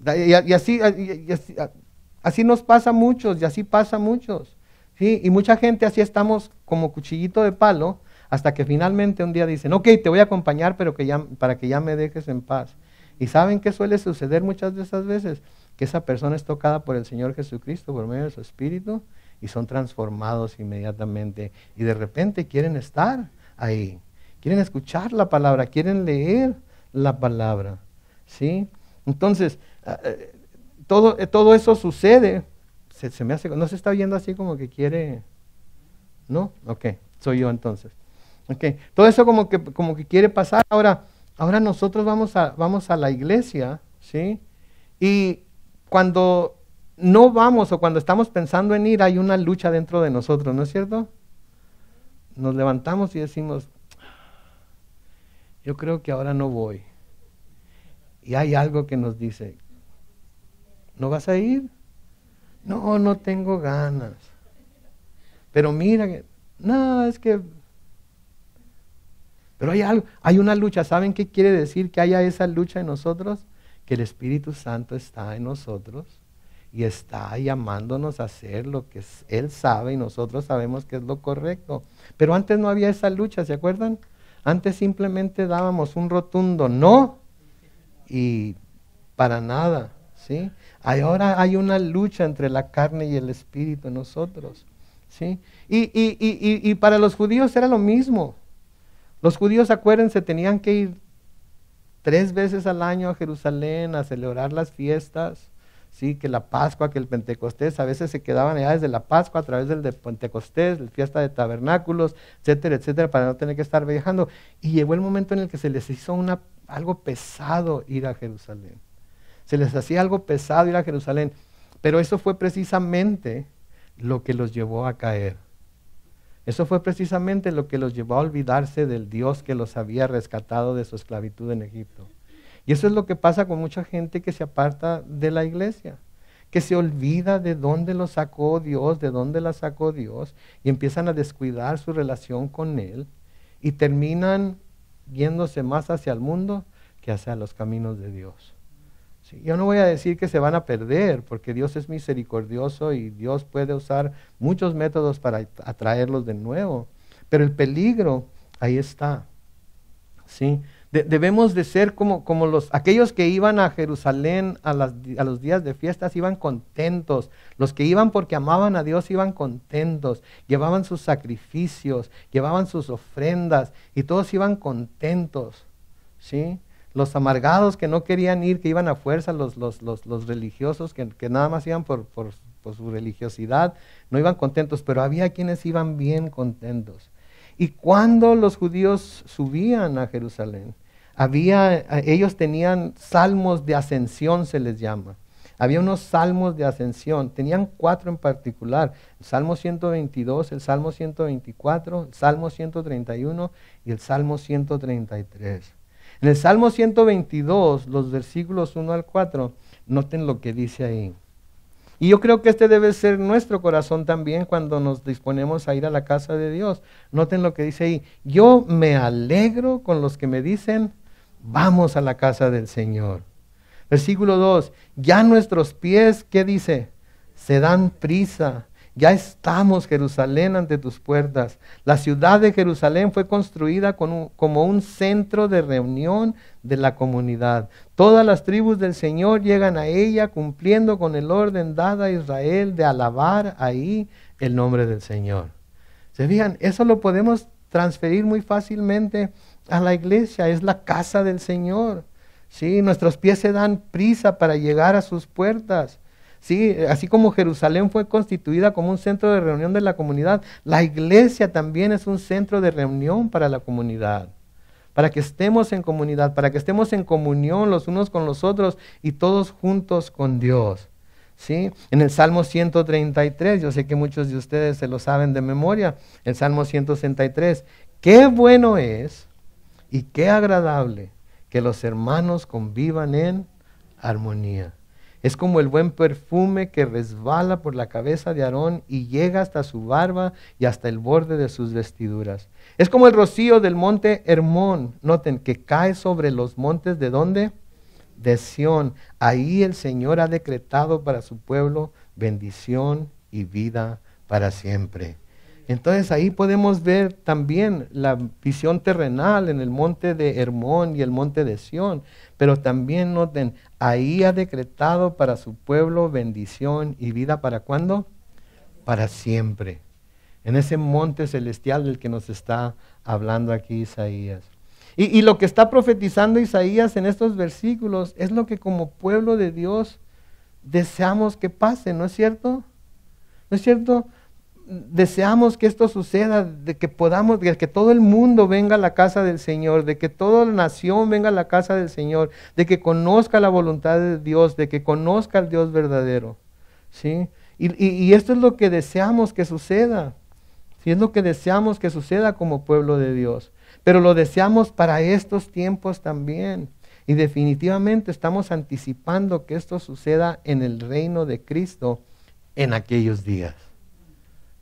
Y así nos pasa a muchos, y así pasa a muchos. ¿Sí? Y mucha gente así estamos como cuchillito de palo, hasta que finalmente un día dicen, ok, te voy a acompañar, pero para que ya me dejes en paz. ¿Y saben qué suele suceder muchas de esas veces? Que esa persona es tocada por el Señor Jesucristo por medio de su Espíritu y son transformados inmediatamente. Y de repente quieren estar ahí, quieren escuchar la palabra, quieren leer la palabra, ¿sí? Entonces, todo eso sucede, se me hace, no se está viendo así como que quiere, ¿no? Ok, soy yo entonces. Ok, todo eso como que quiere pasar. Ahora nosotros vamos a la iglesia, ¿sí? Y cuando no vamos o cuando estamos pensando en ir, hay una lucha dentro de nosotros, ¿no es cierto? Nos levantamos y decimos, yo creo que ahora no voy. Y hay algo que nos dice, ¿no vas a ir? No, no tengo ganas. Pero mira, no, es que... Pero hay algo, hay una lucha. ¿Saben qué quiere decir que haya esa lucha en nosotros? Que el Espíritu Santo está en nosotros y está llamándonos a hacer lo que Él sabe y nosotros sabemos que es lo correcto. Pero antes no había esa lucha, ¿se acuerdan? Antes simplemente dábamos un rotundo no y para nada, ¿sí? Ahora hay una lucha entre la carne y el Espíritu en nosotros, ¿sí? Y para los judíos era lo mismo. Los judíos, acuérdense, tenían que ir 3 veces al año a Jerusalén a celebrar las fiestas, sí, que la Pascua, que el Pentecostés, a veces se quedaban allá desde la Pascua a través del de Pentecostés, la fiesta de tabernáculos, etcétera, etcétera, para no tener que estar viajando. Y llegó el momento en el que se les hizo algo pesado ir a Jerusalén. Se les hacía algo pesado ir a Jerusalén, pero eso fue precisamente lo que los llevó a caer. Eso fue precisamente lo que los llevó a olvidarse del Dios que los había rescatado de su esclavitud en Egipto. Y eso es lo que pasa con mucha gente que se aparta de la iglesia, que se olvida de dónde los sacó Dios, de dónde la sacó Dios, y empiezan a descuidar su relación con Él y terminan yéndose más hacia el mundo que hacia los caminos de Dios. Sí, yo no voy a decir que se van a perder, porque Dios es misericordioso y Dios puede usar muchos métodos para atraerlos de nuevo, pero el peligro ahí está. ¿Sí? Debemos de ser como aquellos que iban a Jerusalén a los días de fiestas, iban contentos. Los que iban porque amaban a Dios iban contentos, llevaban sus sacrificios, llevaban sus ofrendas y todos iban contentos. ¿Sí? Los amargados que no querían ir, que iban a fuerza, los religiosos que nada más iban por su religiosidad, no iban contentos, pero había quienes iban bien contentos. Y cuando los judíos subían a Jerusalén, ellos tenían salmos de ascensión, se les llama. Había unos salmos de ascensión, tenían 4 en particular, el Salmo 122, el Salmo 124, el Salmo 131 y el Salmo 133. En el Salmo 122, los versículos 1 al 4, noten lo que dice ahí. Y yo creo que este debe ser nuestro corazón también cuando nos disponemos a ir a la casa de Dios. Noten lo que dice ahí. Yo me alegro con los que me dicen, vamos a la casa del Señor. Versículo 2, ya nuestros pies, ¿qué dice? Se dan prisa. Ya estamos, Jerusalén, ante tus puertas. La ciudad de Jerusalén fue construida como un centro de reunión de la comunidad. Todas las tribus del Señor llegan a ella cumpliendo con el orden dado a Israel de alabar ahí el nombre del Señor. ¿Se fijan? Eso lo podemos transferir muy fácilmente a la iglesia. Es la casa del Señor. ¿Sí? Nuestros pies se dan prisa para llegar a sus puertas. Sí, así como Jerusalén fue constituida como un centro de reunión de la comunidad, la iglesia también es un centro de reunión para la comunidad, para que estemos en comunidad, para que estemos en comunión los unos con los otros y todos juntos con Dios. ¿Sí? En el Salmo 133, yo sé que muchos de ustedes se lo saben de memoria, el Salmo 163, qué bueno es y qué agradable que los hermanos convivan en armonía. Es como el buen perfume que resbala por la cabeza de Aarón y llega hasta su barba y hasta el borde de sus vestiduras. Es como el rocío del monte Hermón, noten, que cae sobre los montes ¿de dónde? De Sión. Ahí el Señor ha decretado para su pueblo bendición y vida para siempre. Entonces ahí podemos ver también la visión terrenal en el monte de Hermón y el monte de Sión. Pero también noten, ahí ha decretado para su pueblo bendición y vida. ¿Para cuándo? Para siempre. En ese monte celestial del que nos está hablando aquí Isaías. Y lo que está profetizando Isaías en estos versículos es lo que como pueblo de Dios deseamos que pase, ¿no es cierto? ¿No es cierto? Deseamos que esto suceda, de que podamos, de que todo el mundo venga a la casa del Señor, de que toda la nación venga a la casa del Señor, de que conozca la voluntad de Dios, de que conozca al Dios verdadero, ¿sí? Y esto es lo que deseamos que suceda, ¿sí? Es lo que deseamos que suceda como pueblo de Dios, pero lo deseamos para estos tiempos también. Y definitivamente estamos anticipando que esto suceda en el reino de Cristo en aquellos días.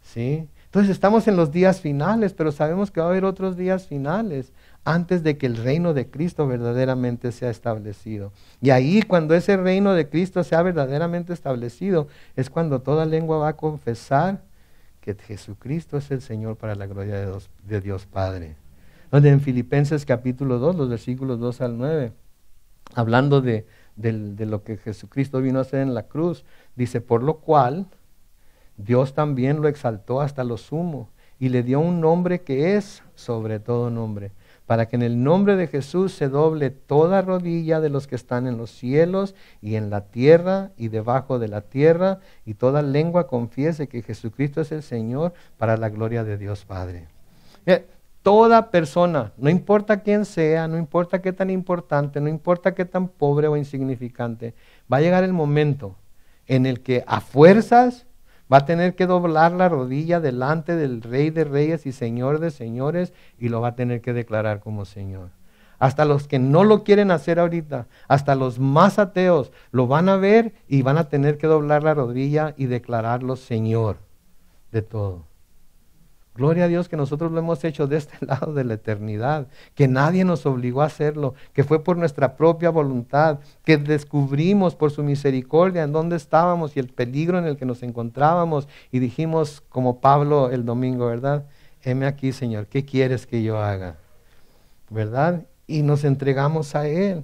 ¿Sí? Entonces estamos en los días finales, pero sabemos que va a haber otros días finales antes de que el reino de Cristo verdaderamente sea establecido. Y ahí cuando ese reino de Cristo sea verdaderamente establecido, es cuando toda lengua va a confesar que Jesucristo es el Señor para la gloria de Dios Padre. Donde en Filipenses capítulo 2, los versículos 2 al 9, hablando de lo que Jesucristo vino a hacer en la cruz, dice, por lo cual Dios también lo exaltó hasta lo sumo y le dio un nombre que es sobre todo nombre, para que en el nombre de Jesús se doble toda rodilla de los que están en los cielos y en la tierra y debajo de la tierra, y toda lengua confiese que Jesucristo es el Señor para la gloria de Dios Padre. Toda persona, no importa quién sea, no importa qué tan importante, no importa qué tan pobre o insignificante, va a llegar el momento en el que a fuerzas va a tener que doblar la rodilla delante del Rey de Reyes y Señor de Señores, y lo va a tener que declarar como Señor. Hasta los que no lo quieren hacer ahorita, hasta los más ateos, lo van a ver y van a tener que doblar la rodilla y declararlo Señor de todo. Gloria a Dios que nosotros lo hemos hecho de este lado de la eternidad, que nadie nos obligó a hacerlo, que fue por nuestra propia voluntad, que descubrimos por su misericordia en dónde estábamos y el peligro en el que nos encontrábamos, y dijimos como Pablo el domingo, ¿verdad? Heme aquí, Señor, ¿qué quieres que yo haga? ¿Verdad? Y nos entregamos a Él,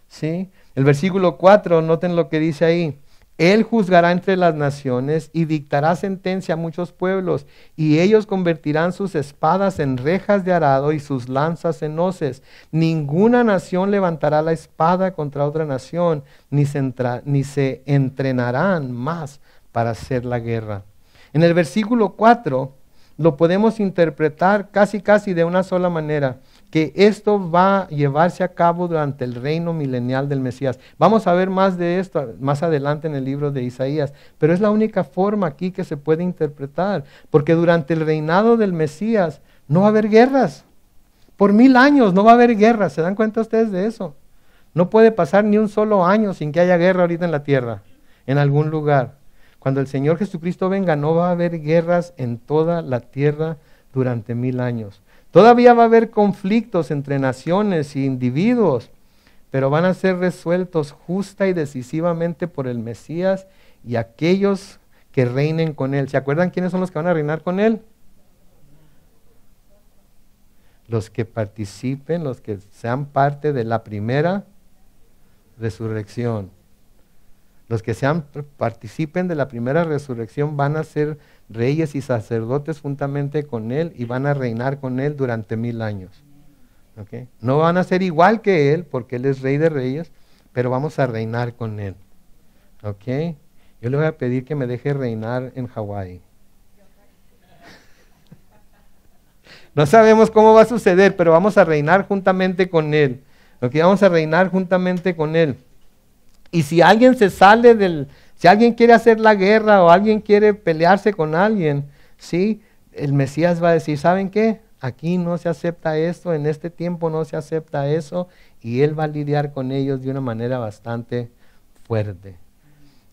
¿sí? El versículo 4, noten lo que dice ahí. Él juzgará entre las naciones y dictará sentencia a muchos pueblos, y ellos convertirán sus espadas en rejas de arado y sus lanzas en hoces. Ninguna nación levantará la espada contra otra nación, ni se entrenarán más para hacer la guerra. En el versículo 4 lo podemos interpretar casi de una sola manera, que esto va a llevarse a cabo durante el reino milenial del Mesías. Vamos a ver más de esto más adelante en el libro de Isaías, pero es la única forma aquí que se puede interpretar, porque durante el reinado del Mesías no va a haber guerras. Por 1000 años no va a haber guerras. ¿Se dan cuenta ustedes de eso? No puede pasar ni un solo año sin que haya guerra ahorita en la tierra, en algún lugar. Cuando el Señor Jesucristo venga, no va a haber guerras en toda la tierra durante 1000 años. Todavía va a haber conflictos entre naciones e individuos, pero van a ser resueltos justa y decisivamente por el Mesías y aquellos que reinen con Él. ¿Se acuerdan quiénes son los que van a reinar con Él? Los que participen, los que sean parte de la primera resurrección. Los que participen de la primera resurrección van a ser reyes y sacerdotes juntamente con Él y van a reinar con Él durante 1000 años. ¿Okay? No van a ser igual que Él porque Él es Rey de Reyes, pero vamos a reinar con Él. ¿Okay? Yo le voy a pedir que me deje reinar en Hawái. No sabemos cómo va a suceder, pero vamos a reinar juntamente con Él. ¿Okay? Vamos a reinar juntamente con Él. Y si alguien se sale si alguien quiere hacer la guerra o alguien quiere pelearse con alguien, ¿sí? El Mesías va a decir, ¿saben qué? Aquí no se acepta esto, en este tiempo no se acepta eso, y Él va a lidiar con ellos de una manera bastante fuerte,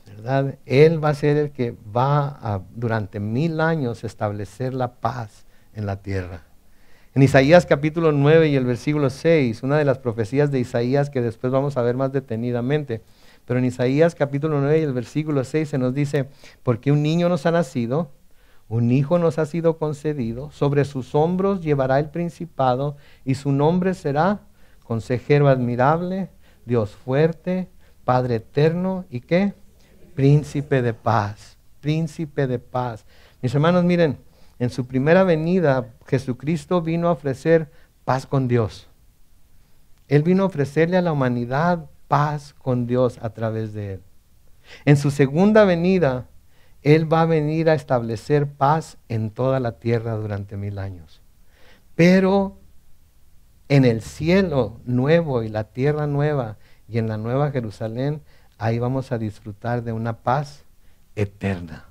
¿verdad? Él va a ser el que va a, durante 1000 años, establecer la paz en la tierra. En Isaías capítulo 9 y el versículo 6, una de las profecías de Isaías que después vamos a ver más detenidamente, pero en Isaías capítulo 9 y el versículo 6 se nos dice, porque un niño nos ha nacido, un hijo nos ha sido concedido, sobre sus hombros llevará el principado y su nombre será Consejero admirable, Dios fuerte, Padre eterno y ¿qué? Príncipe de paz, príncipe de paz. Mis hermanos, miren, en su primera venida Jesucristo vino a ofrecer paz con Dios. Él vino a ofrecerle a la humanidad paz con Dios a través de Él. En su segunda venida, Él va a venir a establecer paz en toda la tierra durante 1000 años. Pero en el cielo nuevo y la tierra nueva y en la nueva Jerusalén, ahí vamos a disfrutar de una paz eterna.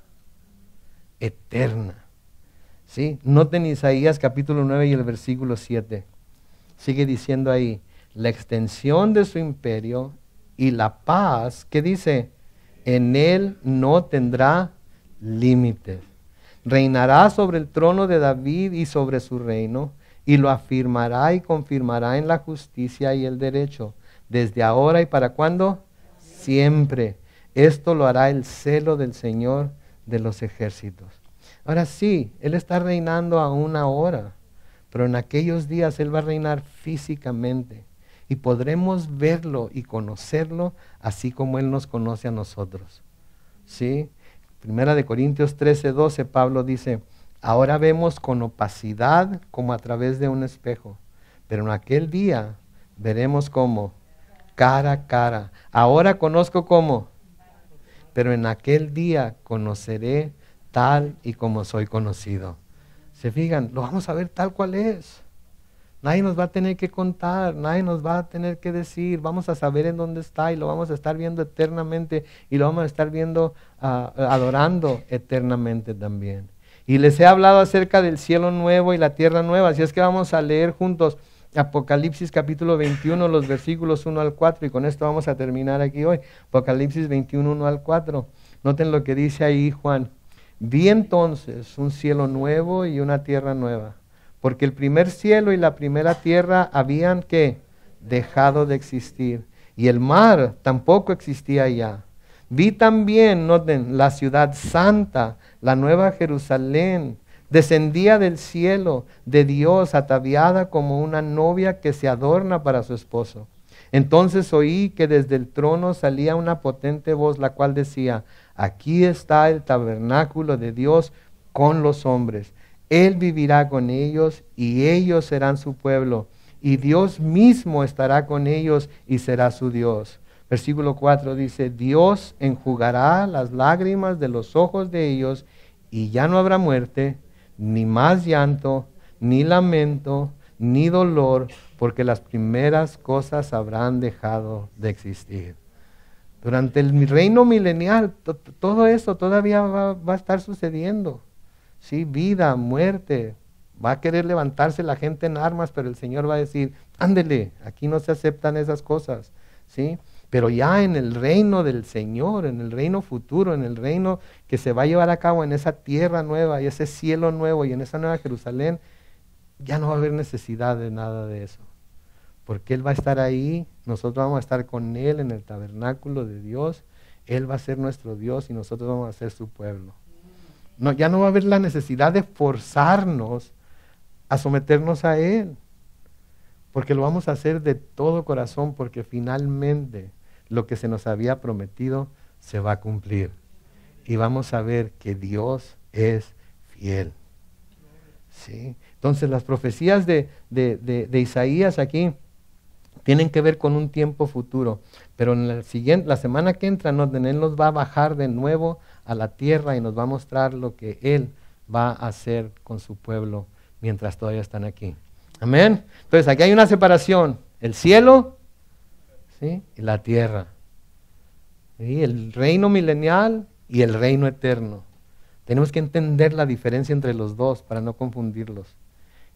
Eterna. ¿Sí? Noten Isaías capítulo 9 y el versículo 7. Sigue diciendo ahí, la extensión de su imperio y la paz, ¿qué dice? En él no tendrá límites. Reinará sobre el trono de David y sobre su reino, y lo afirmará y confirmará en la justicia y el derecho, desde ahora y para ¿cuándo? Siempre. Esto lo hará el celo del Señor de los ejércitos. Ahora sí, Él está reinando aún ahora, pero en aquellos días Él va a reinar físicamente. Y podremos verlo y conocerlo así como Él nos conoce a nosotros. ¿Sí? Primera de Corintios 13:12, Pablo dice, ahora vemos con opacidad como a través de un espejo, pero en aquel día veremos como cara a cara. Ahora conozco como, pero en aquel día conoceré tal y como soy conocido. ¿Se fijan? Lo vamos a ver tal cual es. Nadie nos va a tener que contar, nadie nos va a tener que decir, vamos a saber en dónde está y lo vamos a estar viendo eternamente y lo vamos a estar viendo, adorando eternamente también. Y les he hablado acerca del cielo nuevo y la tierra nueva, así es que vamos a leer juntos Apocalipsis capítulo 21, los versículos 1 al 4 y con esto vamos a terminar aquí hoy. Apocalipsis 21, 1 al 4. Noten lo que dice ahí Juan. Vi entonces un cielo nuevo y una tierra nueva. Porque el primer cielo y la primera tierra habían ¿qué? Dejado de existir. Y el mar tampoco existía ya. Vi también, noten, la ciudad santa, la nueva Jerusalén, descendía del cielo de Dios, ataviada como una novia que se adorna para su esposo. Entonces oí que desde el trono salía una potente voz, la cual decía, aquí está el tabernáculo de Dios con los hombres. Él vivirá con ellos y ellos serán su pueblo. Y Dios mismo estará con ellos y será su Dios. Versículo 4 dice, Dios enjugará las lágrimas de los ojos de ellos y ya no habrá muerte, ni más llanto, ni lamento, ni dolor, porque las primeras cosas habrán dejado de existir. Durante el reino milenial, todo eso todavía va a estar sucediendo. Sí, vida, muerte, va a querer levantarse la gente en armas, pero el Señor va a decir, ándele, aquí no se aceptan esas cosas, ¿sí? Pero ya en el reino del Señor, en el reino futuro, en el reino que se va a llevar a cabo en esa tierra nueva y ese cielo nuevo y en esa nueva Jerusalén, ya no va a haber necesidad de nada de eso. Porque Él va a estar ahí, nosotros vamos a estar con Él en el tabernáculo de Dios, Él va a ser nuestro Dios y nosotros vamos a ser su pueblo. No, ya no va a haber la necesidad de forzarnos a someternos a Él, porque lo vamos a hacer de todo corazón, porque finalmente lo que se nos había prometido se va a cumplir. Y vamos a ver que Dios es fiel. ¿Sí? Entonces las profecías de Isaías aquí tienen que ver con un tiempo futuro, pero en la semana que entra, Él nos va a bajar de nuevo a la tierra y nos va a mostrar lo que Él va a hacer con su pueblo mientras todavía están aquí. Amén. Entonces aquí hay una separación, el cielo, ¿sí? Y la tierra, ¿sí? El reino milenial y el reino eterno. Tenemos que entender la diferencia entre los dos para no confundirlos.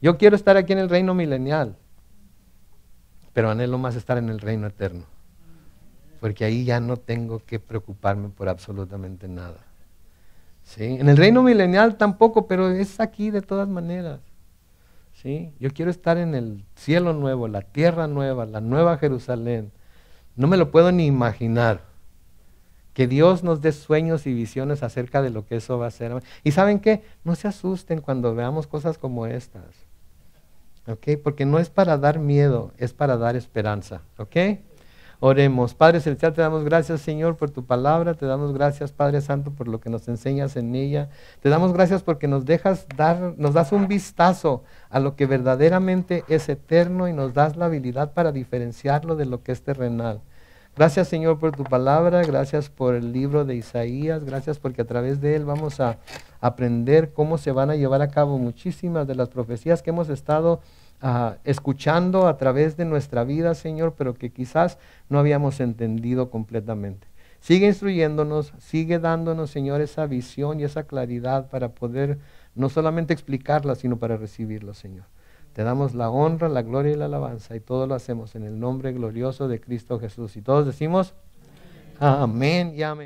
Yo quiero estar aquí en el reino milenial, pero anhelo más estar en el reino eterno, porque ahí ya no tengo que preocuparme por absolutamente nada. ¿Sí? En el reino milenial tampoco, pero es aquí de todas maneras. ¿Sí? Yo quiero estar en el cielo nuevo, la tierra nueva, la nueva Jerusalén. No me lo puedo ni imaginar Que Dios nos dé sueños y visiones acerca de lo que eso va a ser. Y ¿saben qué? No se asusten cuando veamos cosas como estas. ¿Ok? Porque no es para dar miedo, es para dar esperanza. ¿Ok? Oremos. Padre Celestial, te damos gracias, Señor, por tu palabra. Te damos gracias, Padre Santo, por lo que nos enseñas en ella. Te damos gracias porque nos das un vistazo a lo que verdaderamente es eterno y nos das la habilidad para diferenciarlo de lo que es terrenal. Gracias, Señor, por tu palabra. Gracias por el libro de Isaías. Gracias porque a través de él vamos a aprender cómo se van a llevar a cabo muchísimas de las profecías que hemos estado escuchando a través de nuestra vida, Señor, pero que quizás no habíamos entendido completamente. Sigue instruyéndonos, sigue dándonos, Señor, esa visión y esa claridad para poder no solamente explicarla, sino para recibirlo, Señor. Te damos la honra, la gloria y la alabanza, y todo lo hacemos en el nombre glorioso de Cristo Jesús. Y todos decimos, amén y amén.